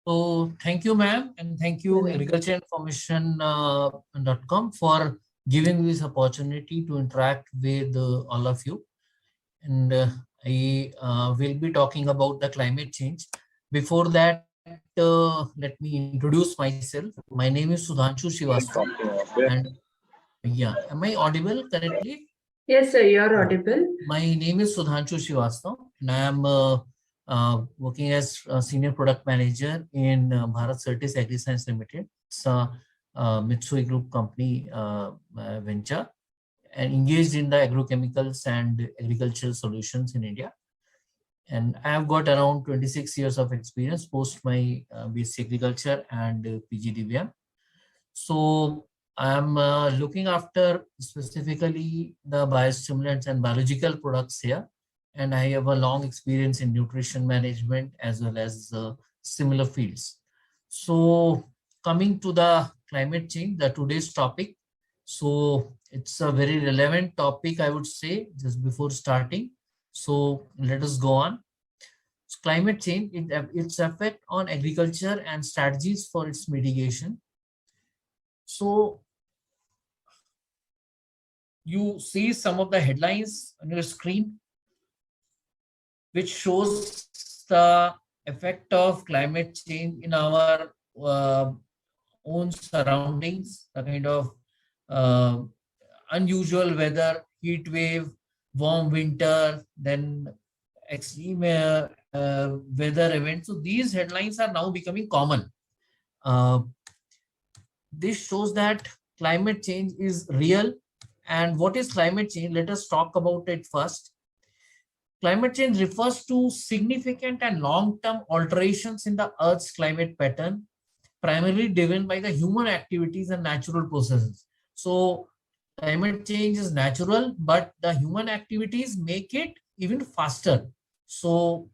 So thank you, ma'am, and thank you, agricultureinformation.com, for giving me this opportunity to interact with all of you. And I will be talking about the climate change. Before that, let me introduce myself. My name is Sudhanshu Srivastava, and yeah, am I audible correctly? Yes, sir, you are Yeah. audible. My name is Sudhanshu Srivastava, and I am working as a senior product manager in Bharat Certis Agri Science Limited. It's a Mitsui Group company venture and engaged in the agrochemicals and agricultural solutions in India. And I have got around 26 years of experience post my BSc Agriculture and PGDBM. So I'm looking after specifically the biostimulants and biological products here. And I have a long experience in nutrition management as well as similar fields. So coming to the climate change, the today's topic. So it's a very relevant topic, I would say, just before starting. So let us go on. So climate change, its effect on agriculture and strategies for its mitigation. So you see some of the headlines on your screen, which shows the effect of climate change in our own surroundings, the kind of uh, unusual weather, heat wave, warm winter, then extreme weather events. So these headlines are now becoming common. Uh, this shows that climate change is real. And what is climate change? Let us talk about it first. Climate change refers to significant and long-term alterations in the Earth's climate pattern, primarily driven by the human activities and natural processes. So climate change is natural, but the human activities make it even faster. So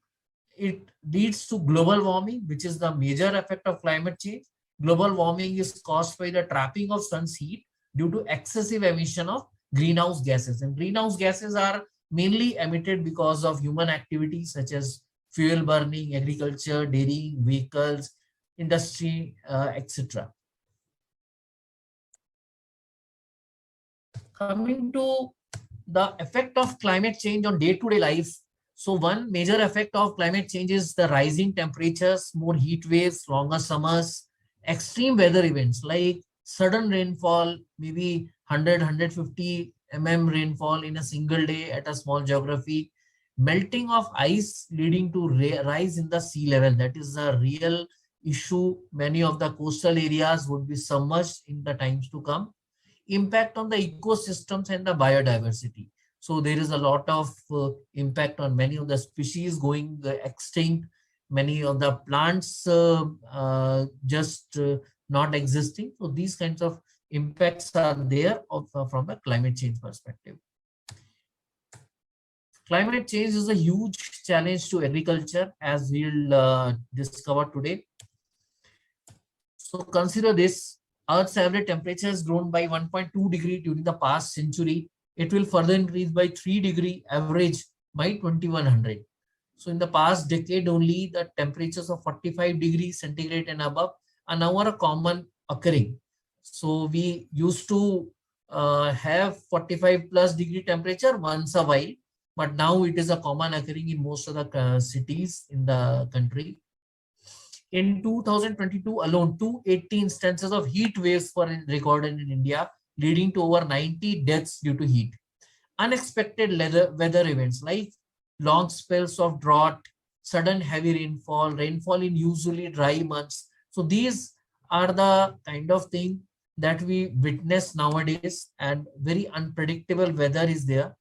it leads to global warming, which is the major effect of climate change. Global warming is caused by the trapping of sun's heat due to excessive emission of greenhouse gases. And greenhouse gases are mainly emitted because of human activities such as fuel burning, agriculture, dairy, vehicles, industry, etc. Coming to the effect of climate change on day-to-day life. So one major effect of climate change is the rising temperatures, more heat waves, longer summers, extreme weather events like sudden rainfall, maybe 100, 150 rainfall in a single day at a small geography, melting of ice leading to rise in the sea level. That is a real issue. Many of the coastal areas would be submerged in the times to come. Impact on the ecosystems and the biodiversity. So there is a lot of impact on many of the species going extinct, many of the plants just not existing. So these kinds of impacts are there from a climate change perspective. Climate change is a huge challenge to agriculture, as we'll discover today. So consider this. Earth's average temperature has grown by 1.2 degree during the past century. It will further increase by 3 degree average by 2100. So in the past decade only, the temperatures of 45 degrees centigrade and above are now a common occurring. So we used to have 45 plus degree temperature once a while, but now it is a common occurring in most of the cities in the country. In 2022 alone, 280 instances of heat waves were recorded in India, leading to over 90 deaths due to heat. Unexpected weather events like long spells of drought, sudden heavy rainfall, rainfall in usually dry months. So these are the kind of thing that we witness nowadays, and very unpredictable weather is there,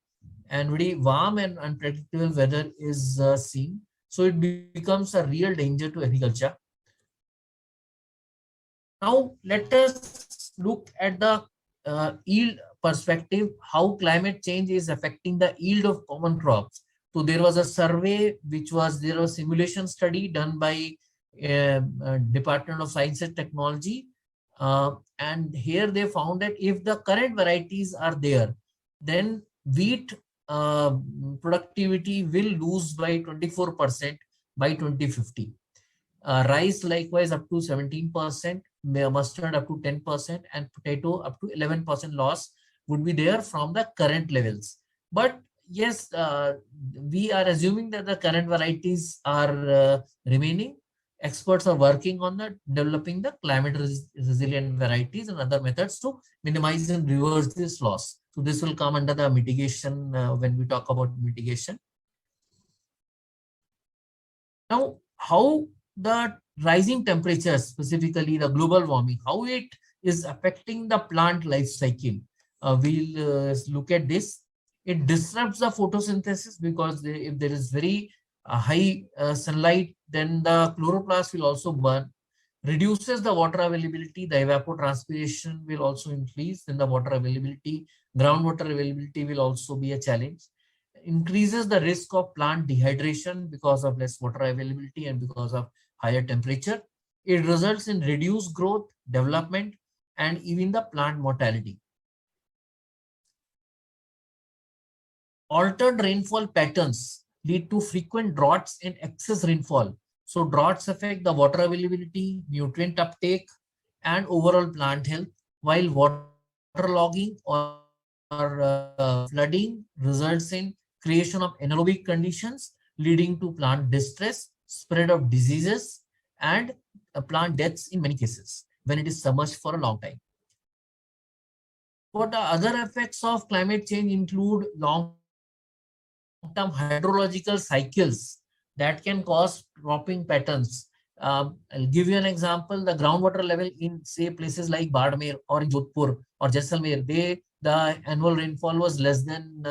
and very warm and unpredictable weather is seen. So it becomes a real danger to agriculture. Now let us look at the yield perspective, how climate change is affecting the yield of common crops. So there was a survey there was a simulation study done by Department of Science and Technology. And here they found that if the current varieties are there, then wheat productivity will lose by 24% by 2050. Rice likewise up to 17%, mustard up to 10%, and potato up to 11% loss would be there from the current levels. But yes, we are assuming that the current varieties are remaining. Experts are working on the developing the climate resilient varieties and other methods to minimize and reverse this loss. So this will come under the mitigation when we talk about mitigation. Now, how the rising temperatures, specifically the global warming, how it is affecting the plant life cycle. We'll look at this. It disrupts the photosynthesis because if there is very high sunlight, then the chloroplast will also burn, reduces the water availability, the evapotranspiration will also increase, then the water availability, groundwater availability will also be a challenge, increases the risk of plant dehydration because of less water availability and because of higher temperature. It results in reduced growth, development, and even the plant mortality. Altered rainfall patterns lead to frequent droughts and excess rainfall. So droughts affect the water availability, nutrient uptake, and overall plant health, while waterlogging or flooding results in creation of anaerobic conditions, leading to plant distress, spread of diseases, and plant deaths in many cases when it is submerged for a long time. What the other effects of climate change include long-term hydrological cycles that can cause cropping patterns. I'll give you an example. The groundwater level in, say, places like Bardmer or in Jodhpur or Jaisalmer, the annual rainfall was less than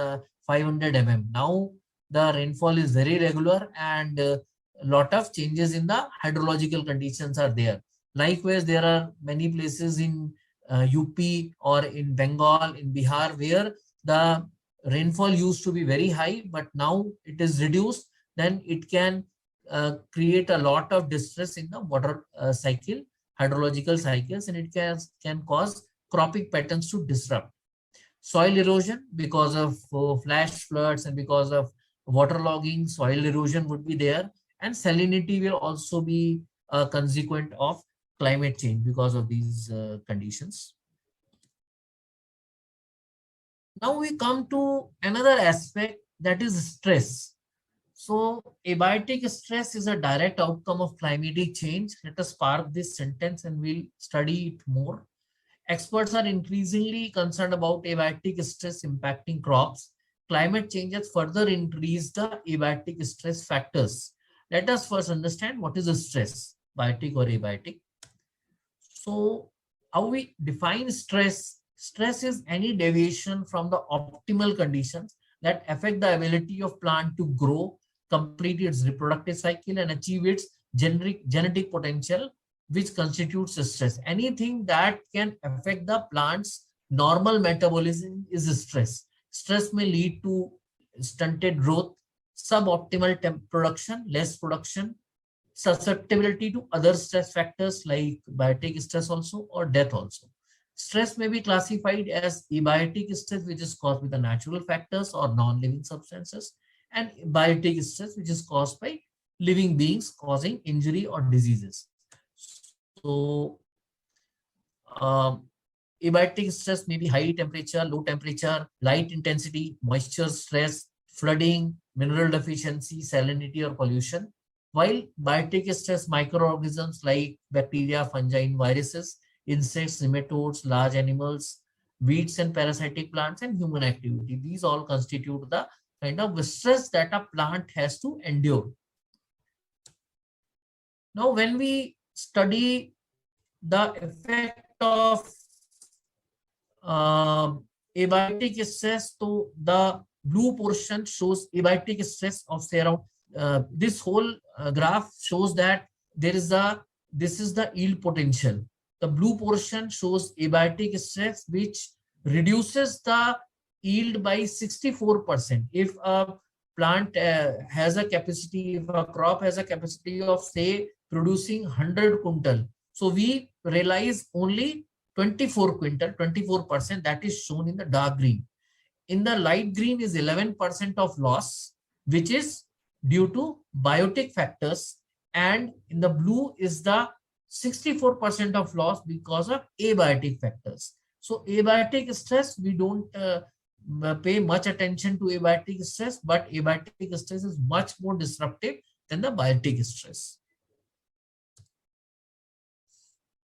500 mm. Now the rainfall is very regular and a lot of changes in the hydrological conditions are there. Likewise, there are many places in UP or in Bengal, in Bihar, where the rainfall used to be very high, but now it is reduced. Then it can create a lot of distress in the water cycle, hydrological cycles, and it can cause cropping patterns to disrupt. Soil erosion because of flash floods and because of waterlogging, soil erosion would be there, and salinity will also be a consequent of climate change because of these conditions. Now we come to another aspect, that is stress. So abiotic stress is a direct outcome of climatic change. Let us park this sentence and we'll study it more. Experts are increasingly concerned about abiotic stress impacting crops. Climate change has further increased the abiotic stress factors. Let us first understand what is a stress, biotic or abiotic. So how we define stress? Stress is any deviation from the optimal conditions that affect the ability of plant to grow, complete its reproductive cycle, and achieve its genetic potential, which constitutes stress. Anything that can affect the plant's normal metabolism is stress. Stress may lead to stunted growth, suboptimal production, less production, susceptibility to other stress factors like biotic stress also, or death also. Stress may be classified as abiotic stress, which is caused by the natural factors or non-living substances, and biotic stress, which is caused by living beings causing injury or diseases. So abiotic stress may be high temperature, low temperature, light intensity, moisture stress, flooding, mineral deficiency, salinity, or pollution. While biotic stress, microorganisms like bacteria, fungi, and viruses, insects, nematodes, large animals, weeds and parasitic plants, and human activity. These all constitute the kind of stress that a plant has to endure. Now, when we study the effect of abiotic stress, so the blue portion shows abiotic stress of say around this whole graph shows that this is the yield potential. The blue portion shows abiotic stress, which reduces the yield by 64%. If a plant has a capacity, if a crop has a capacity of say producing 100 quintal, so we realize only 24 quintal, 24%, that is shown in the dark green. In the light green is 11% of loss, which is due to biotic factors, and in the blue is the 64% of loss because of abiotic factors. So abiotic stress, we don't pay much attention to abiotic stress, but abiotic stress is much more disruptive than the biotic stress.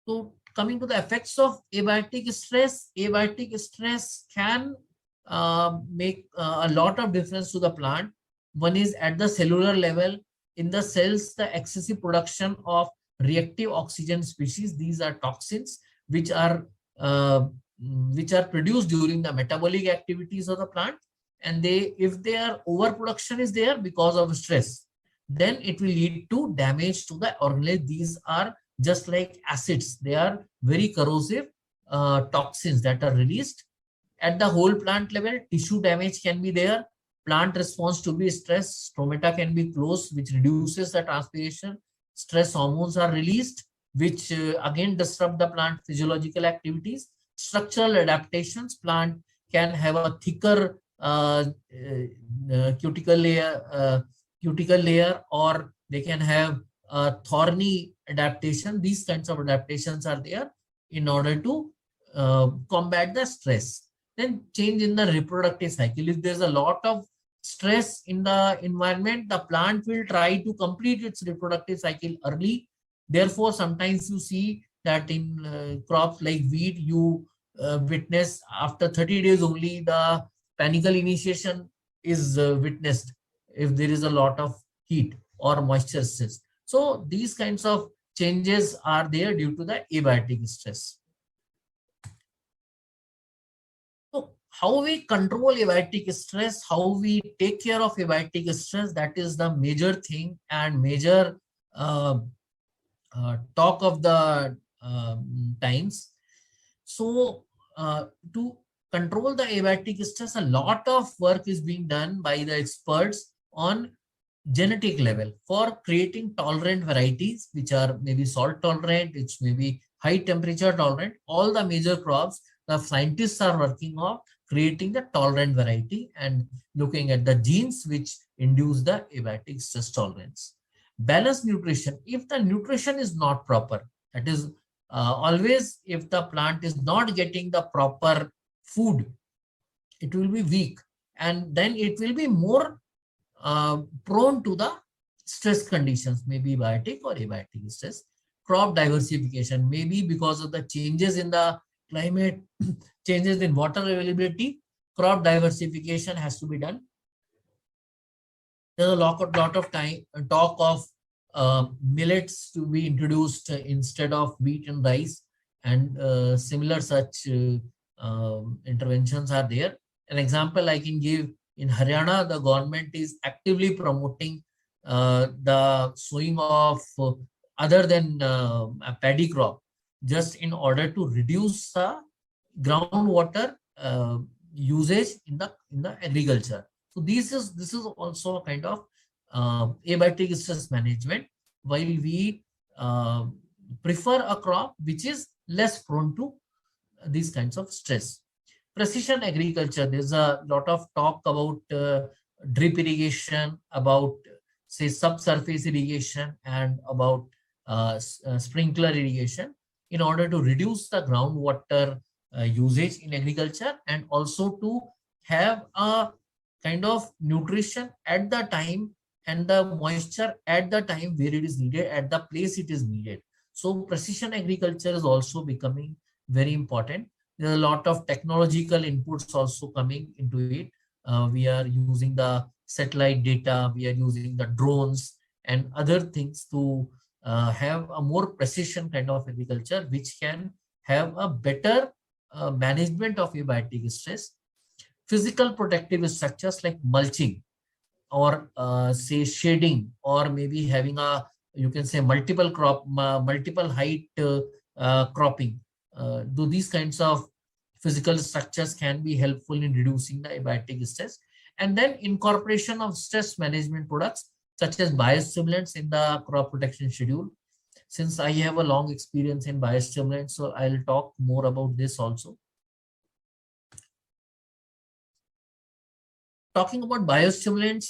So coming to the effects of abiotic stress can make a lot of difference to the plant. One is at the cellular level. In the cells, the excessive production of reactive oxygen species, these are toxins uh, which are produced during the metabolic activities of the plant, and if their overproduction is there because of stress, then it will lead to damage to the organelle. These are just like acids. They are very corrosive toxins that are released. At the whole plant level, tissue damage can be there. Plant response to be stress. Stomata can be closed, which reduces the transpiration. Stress hormones are released, which again disrupt the plant physiological activities. Structural adaptations. Plant can have a thicker cuticle layer, or they can have a thorny adaptation. These kinds of adaptations are there in order to combat the stress. Then change in the reproductive cycle. If there's a lot of stress in the environment, the plant will try to complete its reproductive cycle early. Therefore, sometimes you see that in crops like wheat, you witness after 30 days only the panicle initiation is witnessed if there is a lot of heat or moisture stress. So these kinds of changes are there due to the abiotic stress. So how we control abiotic stress, how we take care of abiotic stress, that is the major thing and major talk of the times. So to control the abiotic stress, a lot of work is being done by the experts on genetic level for creating tolerant varieties, which are maybe salt tolerant, which may be high temperature tolerant. All the major crops, the scientists are working on creating the tolerant variety and looking at the genes which induce the abiotic stress tolerance. Balanced nutrition. If the nutrition is not proper, that is always if the plant is not getting the proper food, it will be weak, and then it will be more prone to the stress conditions, maybe biotic or abiotic stress. Crop diversification, maybe because of the changes in the climate, changes in water availability, crop diversification has to be done. There's a lot of time talk of millets to be introduced instead of wheat and rice, and similar such interventions are there. An example I can give, in Haryana, the government is actively promoting the sowing of other than a paddy crop, just in order to reduce the groundwater usage in the agriculture. So this is also a kind of abiotic stress management, while we prefer a crop which is less prone to these kinds of stress. Precision agriculture, there's a lot of talk about drip irrigation, about say subsurface irrigation, and about sprinkler irrigation in order to reduce the groundwater usage in agriculture, and also to have a kind of nutrition at the time and the moisture at the time where it is needed, at the place it is needed. So precision agriculture is also becoming very important. There are a lot of technological inputs also coming into it. We are using the satellite data, we are using the drones and other things to have a more precision kind of agriculture, which can have a better management of abiotic stress. Physical protective structures like mulching, or say shading, or maybe having a, you can say, multiple height cropping. Do these kinds of physical structures can be helpful in reducing the abiotic stress. And then incorporation of stress management products such as biostimulants in the crop protection schedule. Since I have a long experience in biostimulants, so I'll talk more about this also. talking about biostimulants,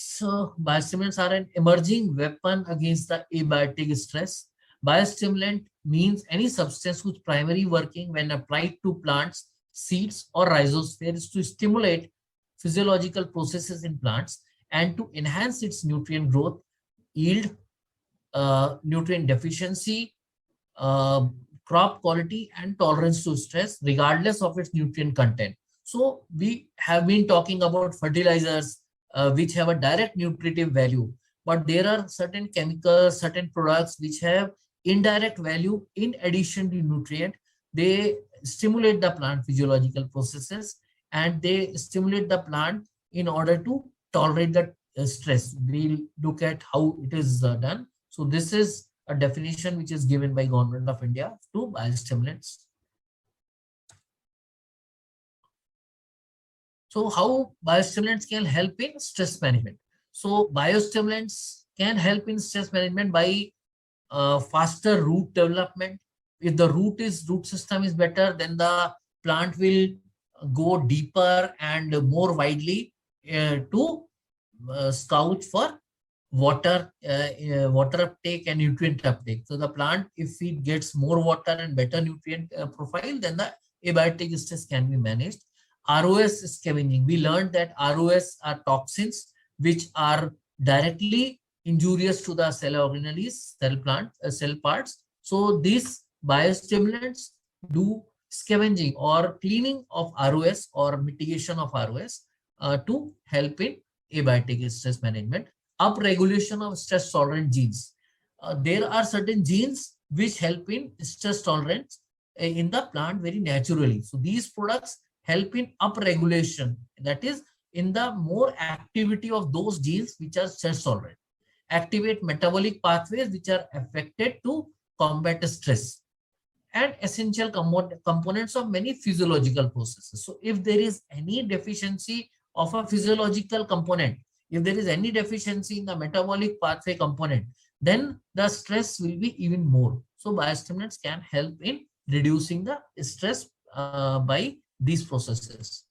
biostimulants are an emerging weapon against the abiotic stress. Biostimulant means any substance whose primary working when applied to plants, seeds, or rhizosphere is to stimulate physiological processes in plants and to enhance its nutrient growth, yield, nutrient deficiency, uh, crop quality, and tolerance to stress, regardless of its nutrient content. So we have been talking about fertilizers, which have a direct nutritive value, but there are certain chemicals, certain products which have indirect value in addition to nutrient. They stimulate the plant physiological processes and they stimulate the plant in order to tolerate the stress. We'll look at how it is done. So this is a definition which is given by Government of India to biostimulants. So how biostimulants can help in stress management? So biostimulants can help in stress management by faster root development. If the root system is better, then the plant will go deeper and more widely to scout for water uptake and nutrient uptake. So the plant, if it gets more water and better nutrient profile, then the abiotic stress can be managed. ROS scavenging. We learned that ROS are toxins which are directly injurious to the cell organelles, cell parts. So these biostimulants do scavenging or cleaning of ROS or mitigation of ROS to help in abiotic stress management. Upregulation of stress tolerant genes. There are certain genes which help in stress tolerance in the plant very naturally. So these products help in upregulation, that is in the more activity of those genes which are stress tolerant. Activate metabolic pathways which are affected to combat stress, and essential components of many physiological processes. So if there is any deficiency of a physiological component, if there is any deficiency in the metabolic pathway component, then the stress will be even more. So biostimulants can help in reducing the stress by these processes.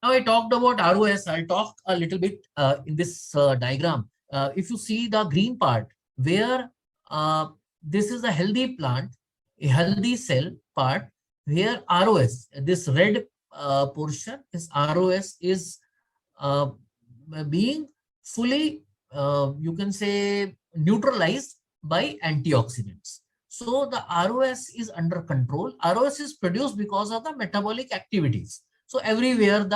Now I talked about ROS. I'll talk a little bit in this diagram. If you see the green part, where this is a healthy plant, a healthy cell part, where ROS, this red portion, this ROS is being fully, you can say, neutralized by antioxidants. So the ROS is under control. ROS is produced because of the metabolic activities. So everywhere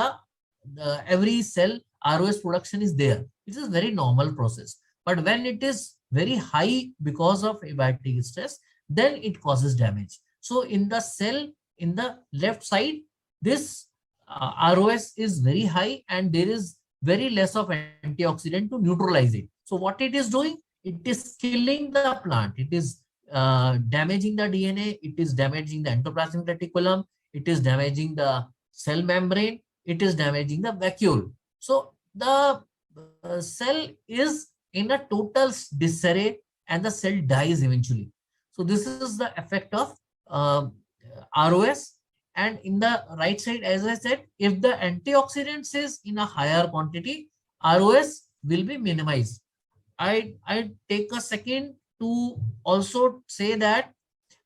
every cell ROS production is there. It is a very normal process. But when it is very high because of abiotic stress, then it causes damage. So in the cell in the left side, this ROS is very high and there is very less of antioxidant to neutralize it. So what it is doing? It is killing the plant. It is damaging the DNA. It is damaging the endoplasmic reticulum. It is damaging the cell membrane. It is damaging the vacuole. So the cell is in a total disarray and the cell dies eventually. So this is the effect of ROS. And in the right side, as I said, if the antioxidants is in a higher quantity, ROS will be minimized. I take a second to also say that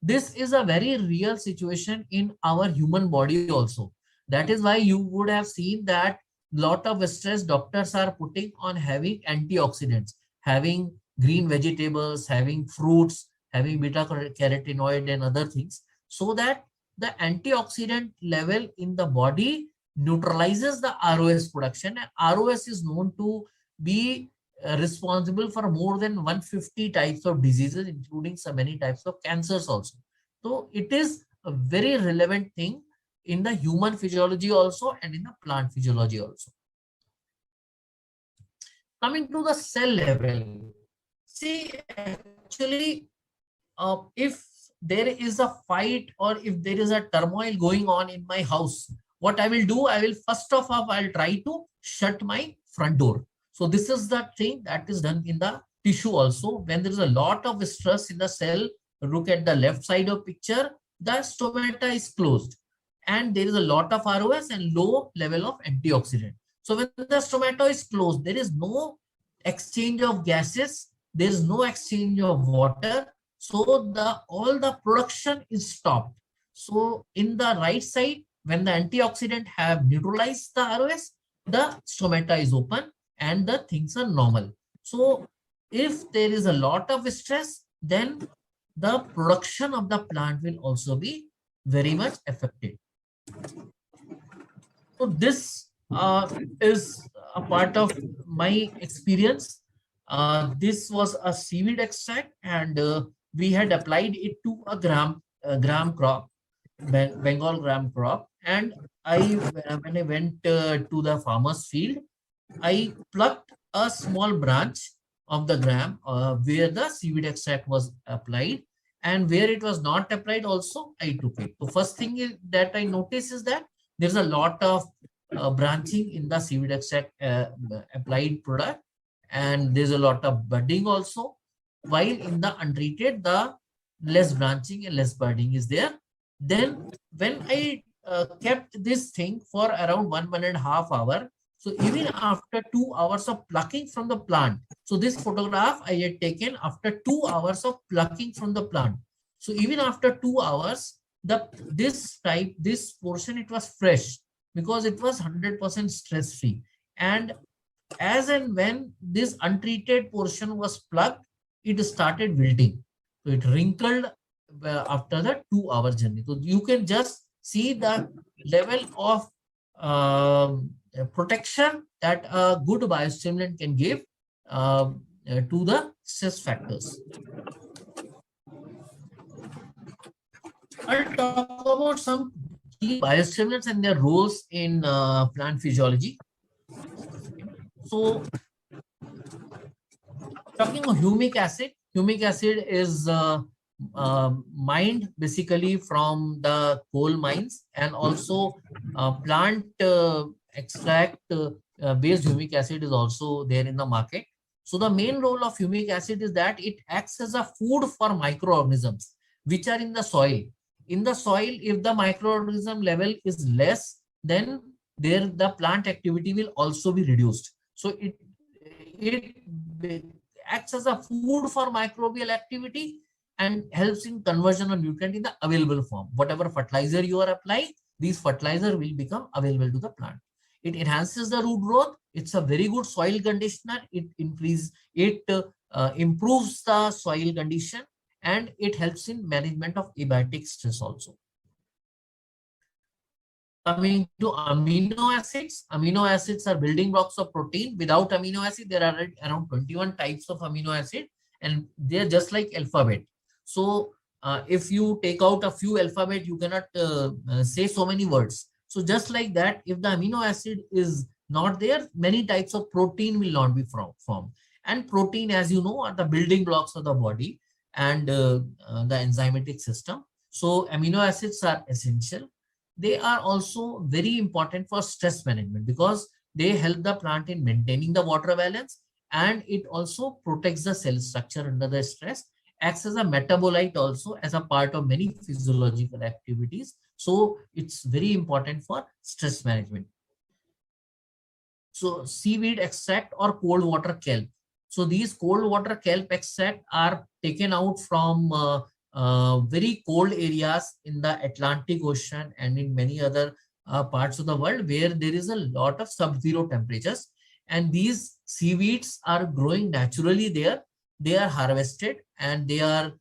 this is a very real situation in our human body also. That is why you would have seen that lot of stress doctors are putting on having antioxidants, having green vegetables, having fruits, having beta carotenoid and other things, so that the antioxidant level in the body neutralizes the ROS production. And ROS is known to be responsible for more than 150 types of diseases, including so many types of cancers also. So it is a very relevant thing in the human physiology also and in the plant physiology also. Coming to the cell level, see, actually, if there is a fight or if there is a turmoil going on in my house, what I will do, I will first of all, I'll try to shut my front door. So this is the thing that is done in the tissue also. When there is a lot of stress in the cell, look at the left side of picture, the stomata is closed. and there is a lot of ROS and low level of antioxidant. So when the stomata is closed, there is no exchange of gases, there is no exchange of water. So all the production is stopped. So in the right side, when the antioxidant have neutralized the ROS, the stomata is open and the things are normal. So if there is a lot of stress, then the production of the plant will also be very much affected. So this is a part of my experience. This was a seaweed extract, and we had applied it to a gram crop, Bengal gram crop. And when I went to the farmer's field, I plucked a small branch of the gram where the seaweed extract was applied, and where it was not applied also I took it. The first thing that I noticed is that there's a lot of branching in the seaweed extract applied product, and there's a lot of budding also, while in the untreated the less branching and less budding is there. Then when I kept this thing for around 1.5 hours, so even after 2 hours of plucking from the plant, so this photograph I had taken after 2 hours of plucking from the plant. So even after 2 hours, this portion, it was fresh because it was 100% stress free. And as and when this untreated portion was plucked, it started wilting. So it wrinkled after the 2-hour journey. So you can just see the level of protection that a good biostimulant can give to the stress factors. I'll talk about some key biostimulants and their roles in plant physiology. So, talking about humic acid is mined basically from the coal mines, and also plant extract based humic acid is also there in the market. So the main role of humic acid is that it acts as a food for microorganisms which are in the soil. In the soil, if the microorganism level is less, then the plant activity will also be reduced. So it acts as a food for microbial activity and helps in conversion of nutrient in the available form. Whatever fertilizer you are applying, these fertilizer will become available to the plant. It enhances the root growth. It's a very good soil conditioner. It improves the soil condition, and it helps in management of abiotic stress also. Coming to amino acids. Amino acids are building blocks of protein. Without amino acid, there are around 21 types of amino acid, and they're just like alphabet. So if you take out a few alphabet, you cannot say so many words. So just like that, if the amino acid is not there, many types of protein will not be formed. And protein, as you know, are the building blocks of the body and the enzymatic system. So amino acids are essential. They are also very important for stress management because they help the plant in maintaining the water balance, and it also protects the cell structure under the stress, acts as a metabolite also as a part of many physiological activities. So it's very important for stress management. So seaweed extract or cold water kelp. So these cold water kelp extract are taken out from very cold areas in the Atlantic Ocean and in many other parts of the world where there is a lot of sub-zero temperatures. And these seaweeds are growing naturally there. They are harvested and they are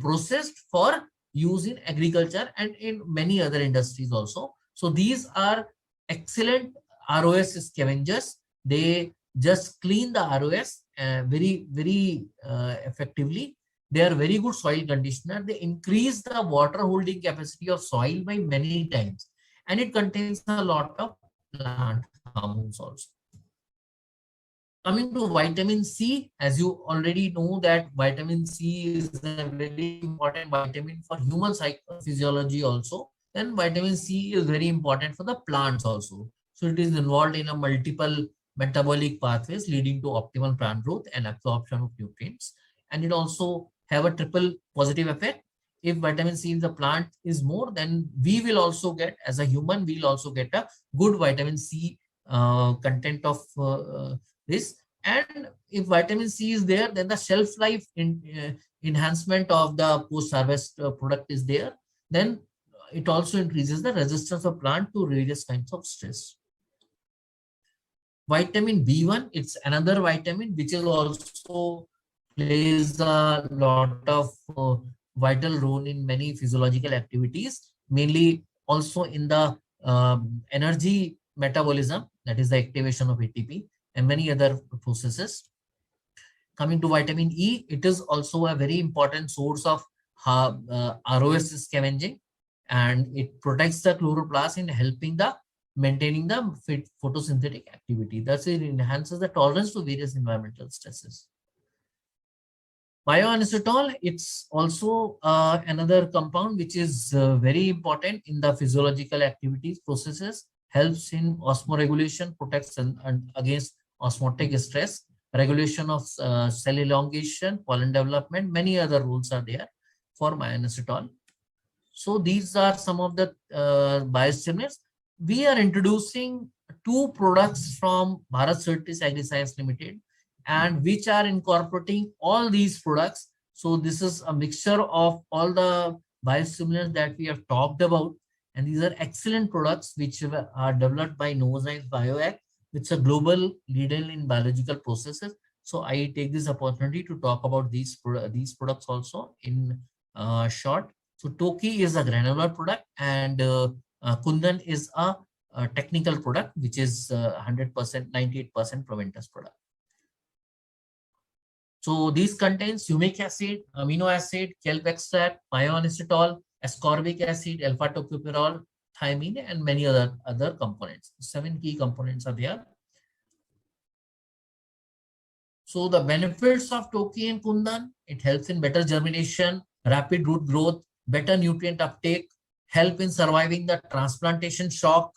processed for use in agriculture and in many other industries also. So these are excellent ROS scavengers. They just clean the ROS very effectively. They are very good soil conditioner. They increase the water holding capacity of soil by many times, and it contains a lot of plant hormones also. Coming to vitamin C, as you already know that vitamin C is a very important vitamin for human physiology also. Then vitamin C is very important for the plants also. So it is involved in a multiple metabolic pathways leading to optimal plant growth and absorption of nutrients. And it also have a triple positive effect. If vitamin C in the plant is more, then we will also get, as a human, we'll also get a good vitamin C content of this. And if vitamin C is there, then the shelf life enhancement of the post-harvest product is there. Then it also increases the resistance of plant to various kinds of stress. Vitamin B1, it's another vitamin which is also plays a lot of vital role in many physiological activities, mainly also in the energy metabolism, that is the activation of ATP and many other processes. Coming to vitamin E, it is also a very important source of ROS scavenging, and it protects the chloroplast in helping the maintaining the photosynthetic activity. Thus, it enhances the tolerance to various environmental stresses. Bioinositol, it's also another compound which is very important in the physiological activities processes, helps in osmoregulation, protects and against osmotic stress, regulation of cell elongation, pollen development, many other rules are there for bioinositol. So these are some of the biostimulants. We are introducing two products from Bharat Surtis Agri Science Limited, and which are incorporating all these products. So this is a mixture of all the biostimulants that we have talked about, and these are excellent products which are developed by Novozymes Bioact, which is a global leader in biological processes. So I take this opportunity to talk about these products also in short. So Toki is a granular product, and Kundan is a technical product, which is 100%, 98% Proventus product. So these contains humic acid, amino acid, kelp extract, bioinositol, ascorbic acid, alpha-tocopherol, thiamine, and many other components. 7 key components are there. So the benefits of Toki and Kundan, it helps in better germination, rapid root growth, better nutrient uptake, help in surviving the transplantation shock.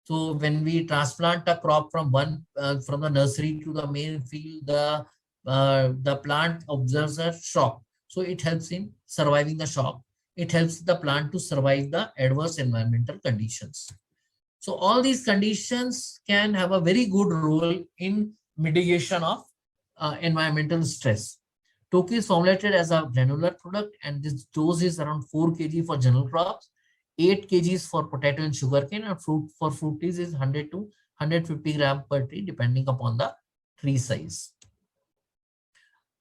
So when we transplant a crop from the nursery to the main field, the plant observes a shock. So it helps in surviving the shock. It helps the plant to survive the adverse environmental conditions. So all these conditions can have a very good role in mitigation of environmental stress. Toki is formulated as a granular product, and this dose is around 4 kg for general crops, 8 kgs for potato and sugarcane, and for fruit trees is 100 to 150 gram per tree, depending upon the tree size.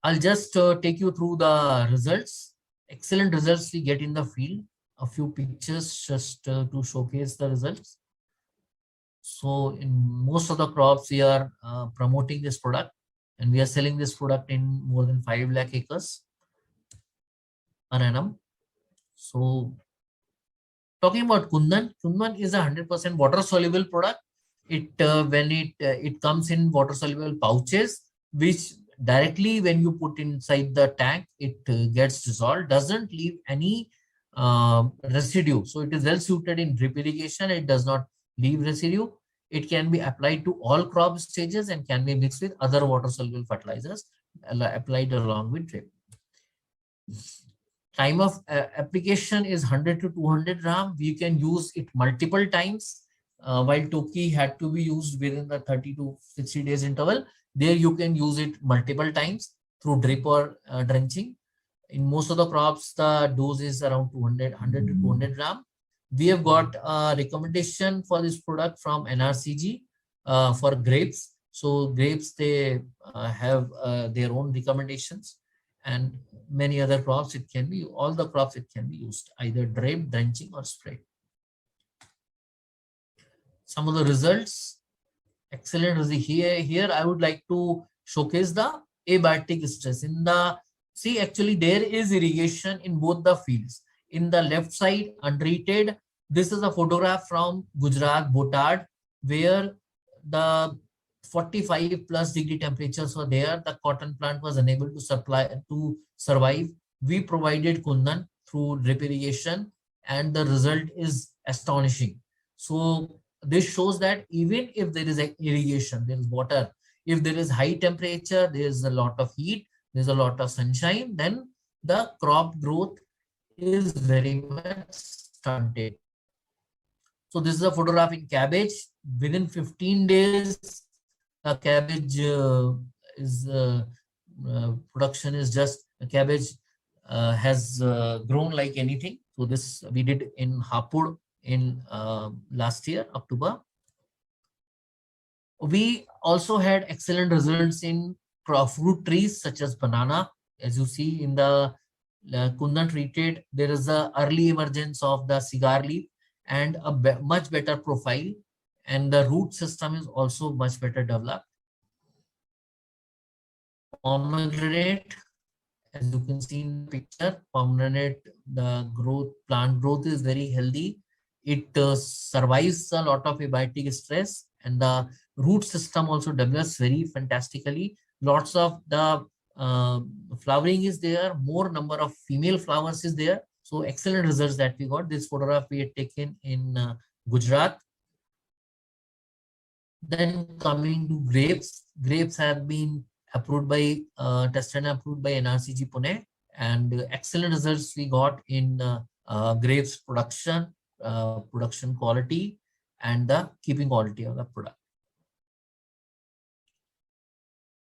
I'll just take you through the results. Excellent results we get in the field. A few pictures just to showcase the results. So in most of the crops, we are promoting this product, and we are selling this product in more than 5 lakh acres per annum. So talking about Kundan, Kundan is a 100% water soluble product. When it comes in water soluble pouches, which directly when you put inside the tank, it gets dissolved, doesn't leave any residue. So it is well suited in drip irrigation. It does not leave residue. It can be applied to all crop stages and can be mixed with other water soluble fertilizers applied along with drip. Time of application is 100 to 200 gram. We can use it multiple times. While Toki had to be used within the 30 to 60 days interval, there you can use it multiple times through drip or drenching. In most of the crops, the dose is around 100 to 200 gram. We have got a recommendation for this product from NRCG for grapes. So grapes, they have their own recommendations, and many other crops, it can be, all the crops it can be used, either drip, drenching or spray. Some of the results, excellent. Here I would like to showcase the abiotic stress. Actually there is irrigation in both the fields. In the left side, untreated, this is a photograph from Gujarat, Botad, where the 45 plus degree temperatures were there. The cotton plant was unable to survive. We provided Kundan through drip irrigation, and the result is astonishing. So this shows that even if there is irrigation, there is water, if there is high temperature, there is a lot of heat, there's a lot of sunshine, then the crop growth is very much stunted. So this is a photograph in cabbage. Within 15 days, the cabbage is production is just cabbage has grown like anything. So this we did in Hapur in last year, October. We also had excellent results in fruit trees such as banana. As you see in the Kundan treated, there is a early emergence of the cigar leaf and a much better profile, and the root system is also much better developed. Pomegranate, as you can see in the picture, pomegranate, the plant growth is very healthy. It survives a lot of abiotic stress, and the root system also develops very fantastically. Lots of the flowering is there, more number of female flowers is there. So excellent results that we got. This photograph we had taken in Gujarat. Then coming to grapes, grapes have been approved by tested and approved by NRCG Pune, and excellent results we got in grapes production, production quality, and the keeping quality of the product.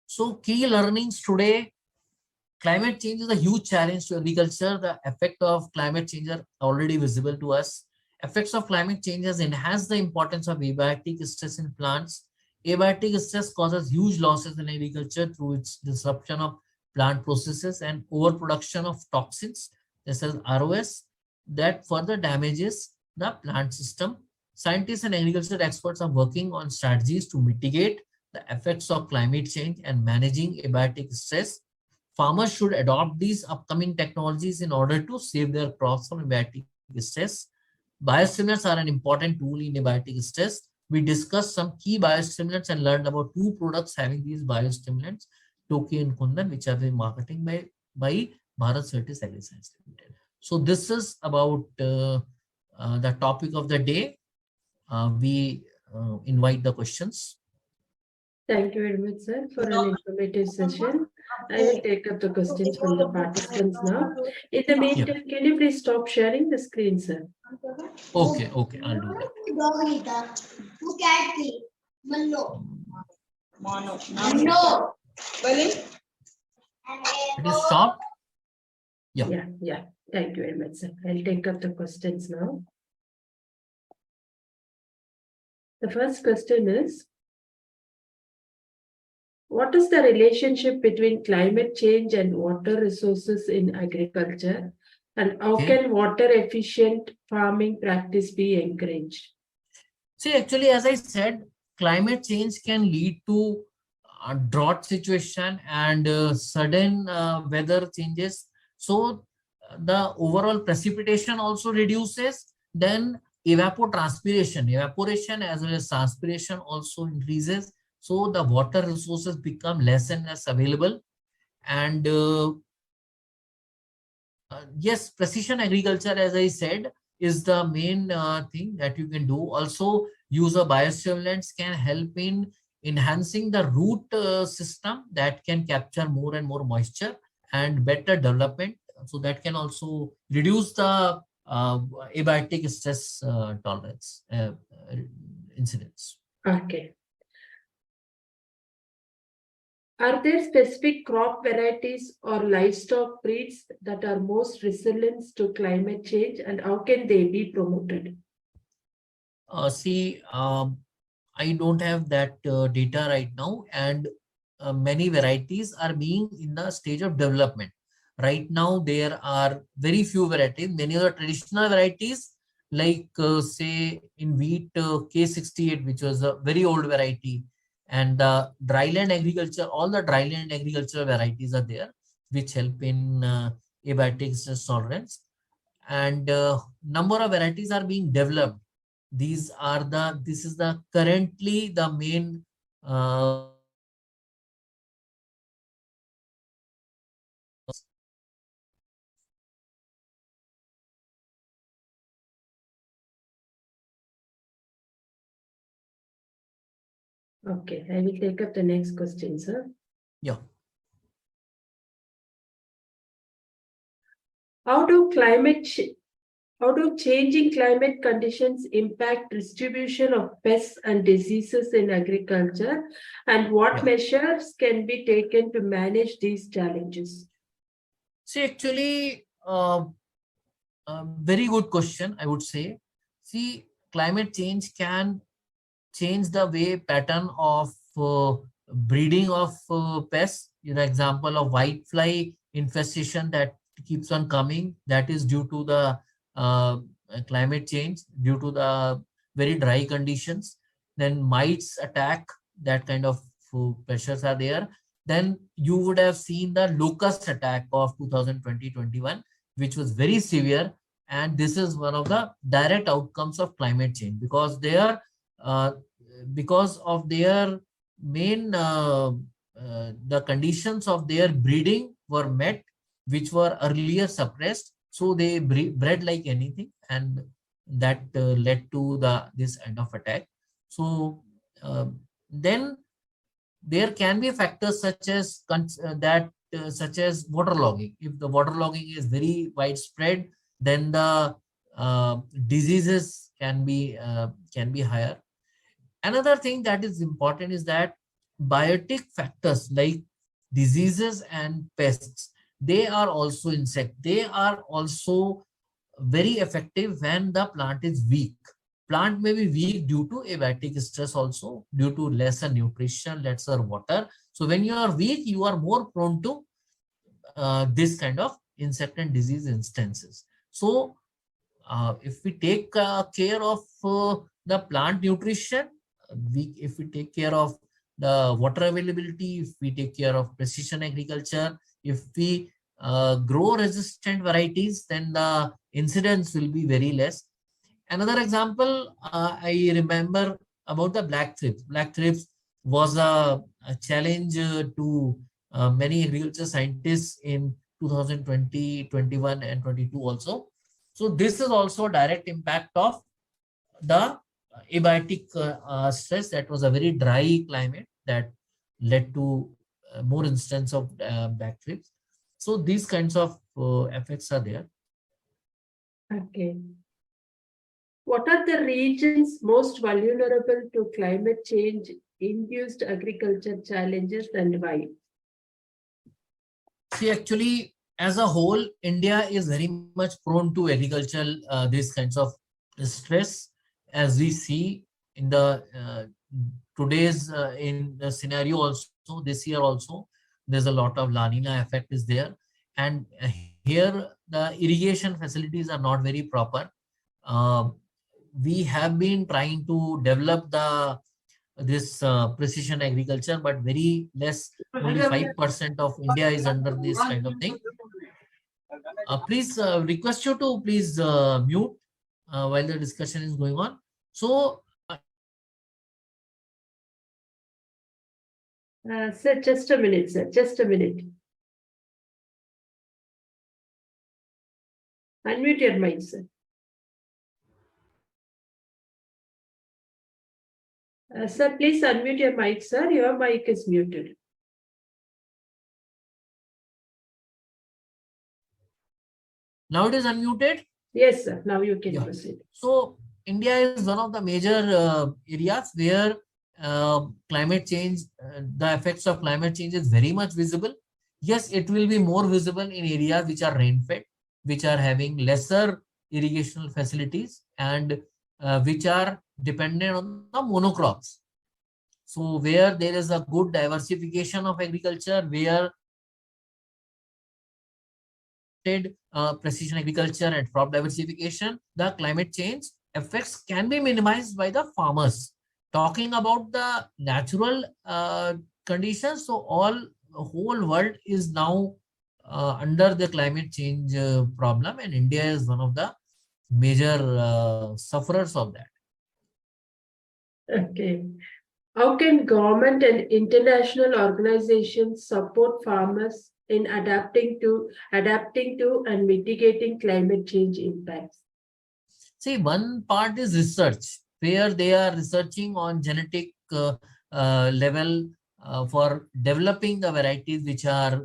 So key learnings today: climate change is a huge challenge to agriculture. The effect of climate change are already visible to us. Effects of climate change has enhanced the importance of abiotic stress in plants. Abiotic stress causes huge losses in agriculture through its disruption of plant processes and overproduction of toxins, this is ROS, that further damages the plant system. Scientists and agriculture experts are working on strategies to mitigate the effects of climate change and managing abiotic stress. Farmers should adopt these upcoming technologies in order to save their crops from abiotic stress. Biostimulants are an important tool in abiotic stress. We discussed some key biostimulants and learned about two products having these biostimulants, Toki and Kundan, which are being marketed by Bharat Certis Agri-Science Limited. So this is about the topic of the day. We invite the questions. Thank you very much, sir, for an informative session. I will take up the questions from the participants now. In the meantime, can you please stop sharing the screen, sir? Okay, I'll do that. It is stopped? Yeah. Thank you very much, sir. I'll take up the questions now. The first question is, what is the relationship between climate change and water resources in agriculture? And how can water efficient farming practice be encouraged? See, actually, as I said, climate change can lead to a drought situation and sudden weather changes. So the overall precipitation also reduces. Then evaporation as well as transpiration also increases. So the water resources become less and less available. And yes, precision agriculture, as I said, is the main thing that you can do. Also, use of biostimulants can help in enhancing the root system that can capture more and more moisture and better development. So that can also reduce the abiotic stress tolerance incidence. Okay. Are there specific crop varieties or livestock breeds that are most resilient to climate change, and how can they be promoted? I don't have that data right now, and many varieties are being in the stage of development. Right now, there are very few varieties. Many of the traditional varieties, like say in wheat, K68, which was a very old variety, and the dryland agriculture, all the dryland agricultural varieties are there, which help in abiotic stress tolerance. And number of varieties are being developed. This is the currently the main Okay, I will take up the next question, sir. Yeah. How do changing climate conditions impact distribution of pests and diseases in agriculture, and what Yeah. measures can be taken to manage these challenges? See, actually, very good question, I would say. See, climate change can change the way pattern of breeding of pests. You know, example of white fly infestation that keeps on coming. That is due to the climate change, due to the very dry conditions. Then mites attack, that kind of pressures are there. Then you would have seen the locust attack of 2020-21, which was very severe. And this is one of the direct outcomes of climate change, because they are because of their main the conditions of their breeding were met, which were earlier suppressed, so they bred like anything, and that led to this end of attack. So then there can be factors such as such as waterlogging. If the waterlogging is very widespread, then the diseases can be higher. Another thing that is important is that biotic factors like diseases and pests, they are also insect. They are also very effective when the plant is weak. Plant may be weak due to abiotic stress, also due to lesser nutrition, lesser water. So when you are weak, you are more prone to this kind of insect and disease instances. So if we take care of the plant nutrition, if we take care of the water availability, if we take care of precision agriculture, if we grow resistant varieties, then the incidence will be very less. Another example, I remember about the black thrips. Black thrips was a challenge to many agriculture scientists in 2020, 21, and 22 also. So this is also a direct impact of the abiotic stress. That was a very dry climate that led to more instance of black thrips. So these kinds of effects are there. Okay. What are the regions most vulnerable to climate change induced agriculture challenges, and why? See, actually, as a whole, India is very much prone to agricultural these kinds of stress, as we see in the today's in the scenario also, this year also. There's a lot of La Nina effect is there, and here the irrigation facilities are not very proper. We have been trying to develop this precision agriculture, but very less, only 5% of India is under this kind of thing. Please request you to please mute while the discussion is going on. So Sir, just a minute, sir. Just a minute. Unmute your mic, sir. Sir, please unmute your mic, sir. Your mic is muted. now it is unmuted. Yes, sir. Now you can proceed. So India is one of the major areas where climate change, the effects of climate change is very much visible. Yes, it will be more visible in areas which are rain-fed, which are having lesser irrigational facilities, and which are dependent on the monocrops. So where there is a good diversification of agriculture, where precision agriculture and crop diversification, the climate change effects can be minimized by the farmers. Talking about the natural conditions, so whole world is now under the climate change problem, and India is one of the major sufferers of that. Okay. How can government and international organizations support farmers in adapting to and mitigating climate change impacts? See, one part is research, where they are researching on genetic level for developing the varieties which are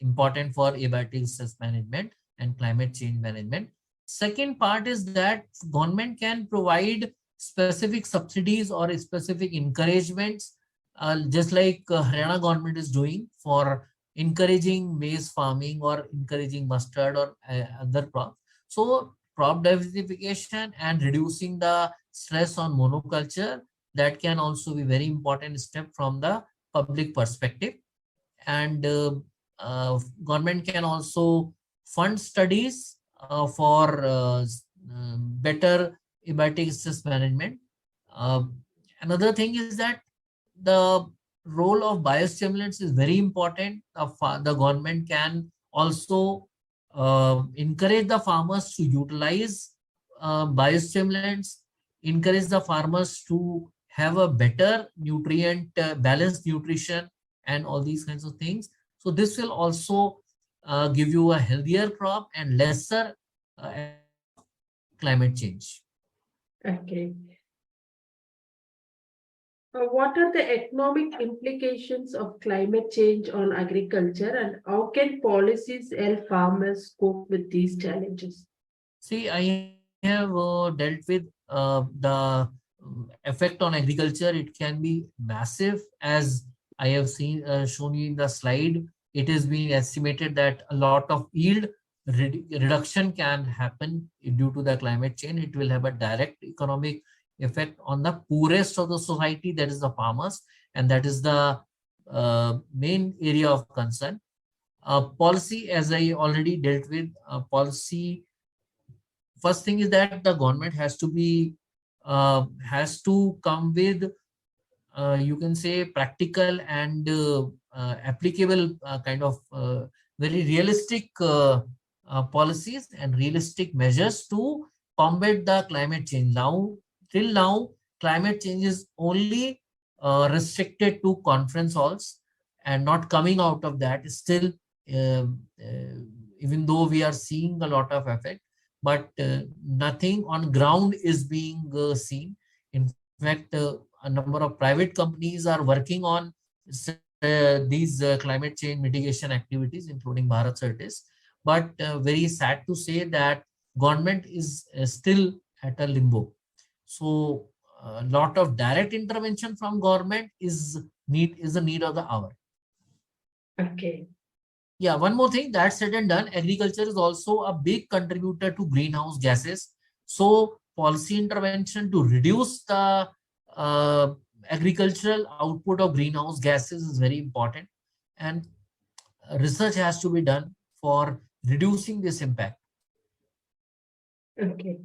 important for abiotic stress management. and climate change management. Second part is that government can provide specific subsidies or specific encouragements, just like Haryana government is doing for encouraging maize farming or encouraging mustard or other crops. So crop diversification and reducing the stress on monoculture, that can also be very important step from the public perspective. And government can also fund studies for better hepatic stress management. Uh, Another thing is that the role of biostimulants is very important. The government can also encourage the farmers to utilize biostimulants, encourage the farmers to have a better nutrient, balanced nutrition, and all these kinds of things. So this will also give you a healthier crop and lesser effect of climate change. Okay. What are the economic implications of climate change on agriculture, and how can policies help farmers cope with these challenges? See, I have dealt with the effect on agriculture. It can be massive, as I have seen shown you in the slide. It has been estimated that a lot of yield reduction can happen due to the climate change. It will have a direct economic effect on the poorest of the society, that is the farmers, and that is the main area of concern. Policy, as I already dealt with, policy, first thing is that the government has to come with you can say practical and applicable kind of very realistic policies and realistic measures to combat the climate change. Now, till now, climate change is only restricted to conference halls and not coming out of that. Still, uh, uh, even though we are seeing a lot of effect, but nothing on ground is being seen. In fact, a number of private companies are working on these climate change mitigation activities, including Bharat Certis. But very sad to say that government is still at a limbo. So a lot of direct intervention from government is a need of the hour. Okay. Yeah, one more thing, that said and done, agriculture is also a big contributor to greenhouse gases. So policy intervention to reduce the uh, agricultural output of greenhouse gases is very important. And research has to be done for reducing this impact. Okay.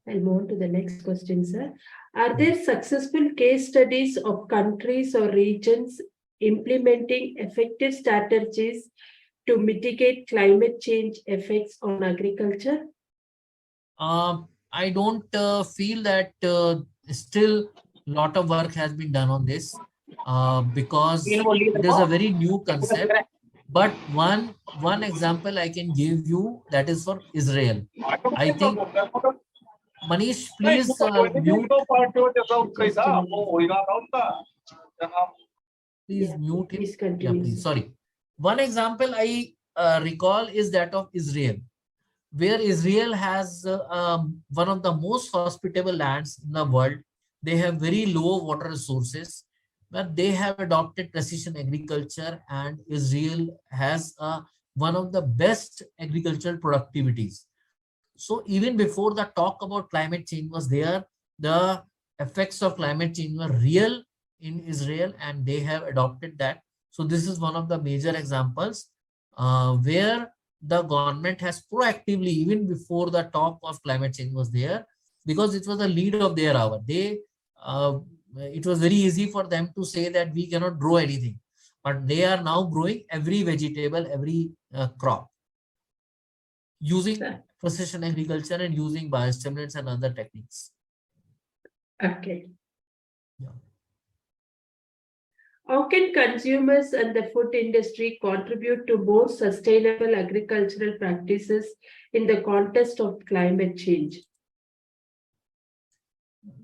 I'll move on to the next question, sir. Are there successful case studies of countries or regions implementing effective strategies to mitigate climate change effects on agriculture? I don't feel that still a lot of work has been done on this because it is a very new concept. But one example I can give you, that is for Israel. I think, Manish, please mute. Please Yeah, mute him. please Yeah, continue. please. Sorry. One example I recall is that of Israel, where Israel has one of the most hospitable lands in the world. They have very low water resources, but they have adopted precision agriculture, and Israel has one of the best agricultural productivities. So even before the talk about climate change was there, the effects of climate change were real in Israel, and they have adopted that. So this is one of the major examples where the government has proactively, even before the talk of climate change was there, because it was the lead of their hour. It was very easy for them to say that we cannot grow anything, but they are now growing every vegetable, every crop, using precision agriculture and using biostimulants and other techniques. Okay. Yeah. How can consumers and the food industry contribute to more sustainable agricultural practices in the context of climate change?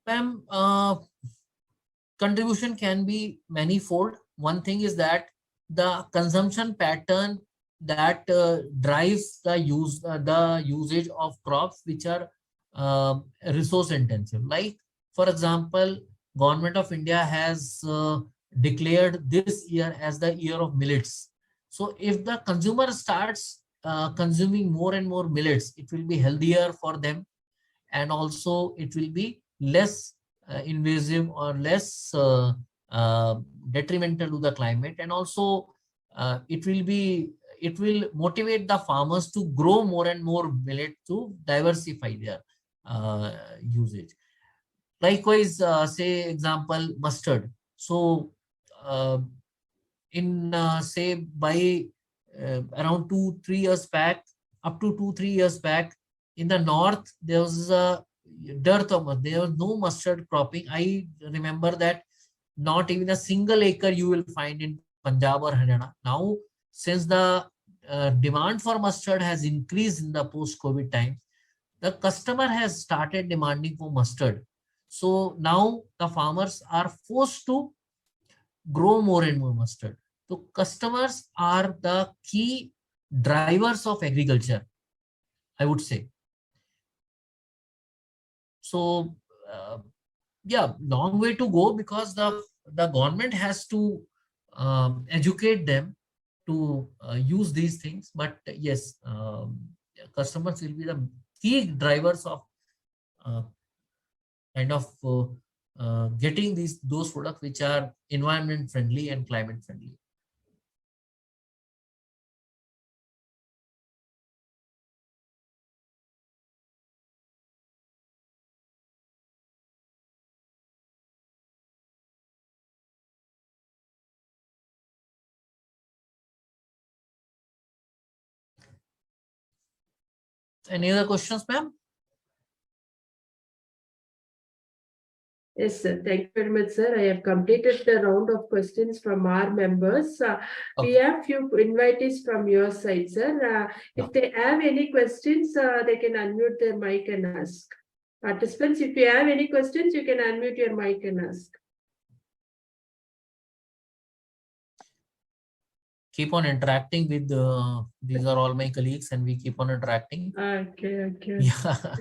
Ma'am, contribution can be manifold. One thing is that the consumption pattern that drives the usage of crops which are resource intensive. Like, for example, Government of India has declared this year as the year of millets. So if the consumer starts consuming more and more millets, it will be healthier for them, and also it will be less invasive or less detrimental to the climate, and also it will motivate the farmers to grow more and more millet to diversify their usage. Likewise, say example mustard. So in say by around 2-3 years back, up to 2-3 years back, in the north there was a dearth of there was no mustard cropping. I remember that not even a single acre you will find in Punjab or Haryana. Now, since the demand for mustard has increased in the post-COVID time, the customer has started demanding for mustard. So now the farmers are forced to grow more and more mustard. So customers are the key drivers of agriculture, I would say. So yeah, long way to go, because the government has to educate them to use these things. But yes, customers will be the key drivers of uh, kind of getting those products which are environment friendly and climate friendly. Any other questions, ma'am? Yes, sir. Thank you very much, sir. I have completed the round of questions from our members. We Okay. have few invitees from your side, sir. If they have any questions, they can unmute their mic and ask. Participants, if you have any questions, you can unmute your mic and ask. Keep on interacting with these are all my colleagues, and we keep on interacting. Okay. Yeah.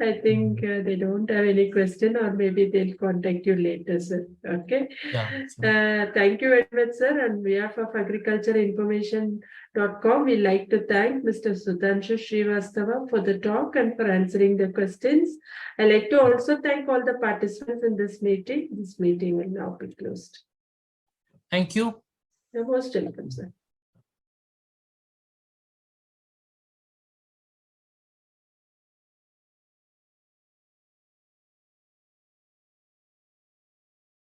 I think they don't have any question, or maybe they'll contact you later, sir. Okay. Yeah. Sure. Thank you very much, sir. On behalf of agricultureinformation.com, we like to thank Mr. Sudhanshu Srivastava for the talk and for answering the questions. I'd like to also thank all the participants in this meeting. This meeting will now be closed. Thank you. You're most welcome, sir.